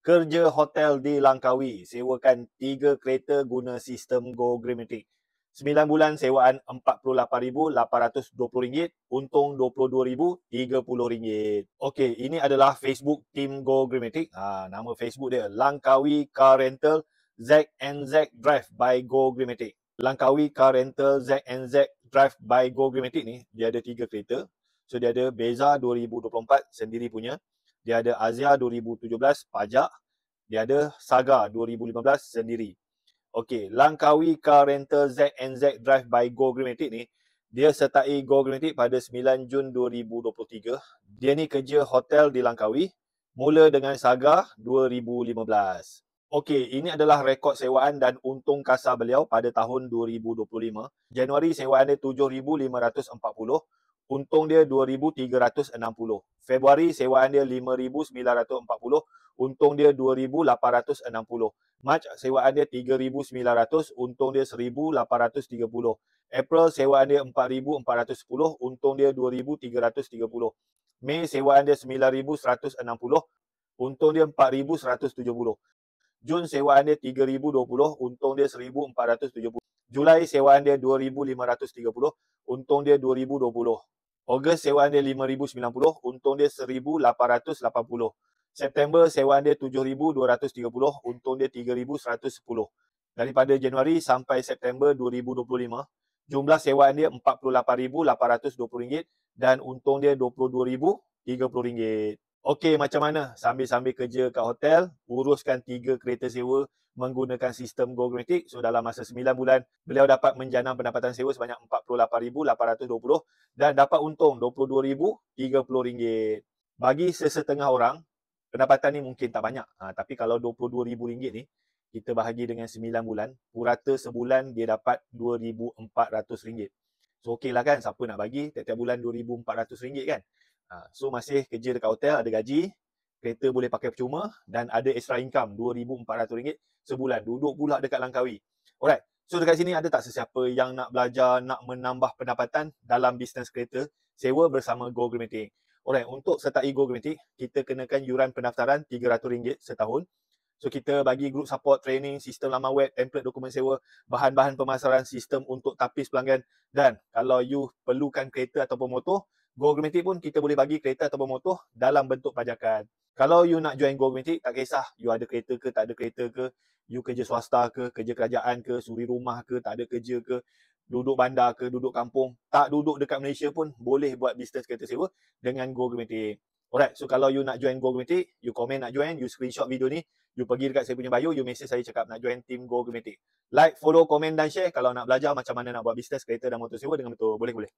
Kerja hotel di Langkawi, sewakan 3 kereta guna sistem GoGreenmatic. 9 bulan sewaan RM48,820, untung RM22,030. Okey, ini adalah Facebook Team GoGreenmatic. Nama Facebook dia Langkawi Car Rental ZNZ Drive by GoGreenmatic. Langkawi Car Rental ZNZ Drive by GoGreenmatic ni, dia ada 3 kereta. So dia ada Beza 2024 sendiri punya. Dia ada Azia 2017 pajak. Dia ada Saga 2015 sendiri. Okey, Langkawi Car Rental ZNZ Drive by GoGreenmatic ni, dia sertai GoGreenmatic pada 9 Jun 2023. Dia ni kerja hotel di Langkawi, mula dengan Saga 2015. Okey, ini adalah rekod sewaan dan untung kasar beliau pada tahun 2025. Januari sewaan dia 7,540. Untung dia 2,360. Februari sewaan dia 5,940. Untung dia 2,860. Mac sewaan dia 3,900. Untung dia 1,830. April sewaan dia 4,410. Untung dia 2,330. Mei sewaan dia 9,160. Untung dia 4,170. Jun sewaan dia 3,020. Untung dia 1,470. Julai sewaan dia 2,530. Untung dia 2,020. Ogos sewaan dia 5,090, untung dia 1,880. September sewaan dia 7,230, untung dia 3,110. Daripada Januari sampai September 2025, jumlah sewaan dia RM48,820 dan untung dia RM22,030. Okey, macam mana? Sambil-sambil kerja kat hotel, uruskan 3 kereta sewa menggunakan sistem GoGreenmatic. So dalam masa 9 bulan, beliau dapat menjanam pendapatan sewa sebanyak RM48,820 dan dapat untung RM22,030. Bagi sesetengah orang, pendapatan ni mungkin tak banyak. Tapi kalau RM22,000 ni, kita bahagi dengan 9 bulan, purata sebulan dia dapat RM2,400. So okey lah kan, siapa nak bagi tiap-tiap bulan RM2,400 kan? So masih kerja dekat hotel, ada gaji, kereta boleh pakai percuma dan ada extra income RM2,400 sebulan. Duduk pula dekat Langkawi. Alright. So dekat sini ada tak sesiapa yang nak belajar, nak menambah pendapatan dalam bisnes kereta sewa bersama GoGreenmatic? Alright, untuk sertai GoGreenmatic, kita kenakan yuran pendaftaran RM300 setahun. So kita bagi group support, training, sistem laman web, template dokumen sewa, bahan-bahan pemasaran, sistem untuk tapis pelanggan. Dan kalau you perlukan kereta ataupun motor, GoGreenmatic pun kita boleh bagi kereta ataupun motor dalam bentuk pajakan. Kalau you nak join GoGreenmatic, tak kisah you ada kereta ke, tak ada kereta ke, you kerja swasta ke, kerja kerajaan ke, suri rumah ke, tak ada kerja ke, duduk bandar ke, duduk kampung, tak duduk dekat Malaysia pun boleh buat bisnes kereta sewa dengan GoGreenmatic. Alright, so kalau you nak join GoGreenmatic, you komen nak join, you screenshot video ni, you pergi dekat saya punya bio, you message saya cakap nak join team GoGreenmatic. Like, follow, komen dan share kalau nak belajar macam mana nak buat bisnes kereta dan motor sewa dengan betul. Boleh-boleh.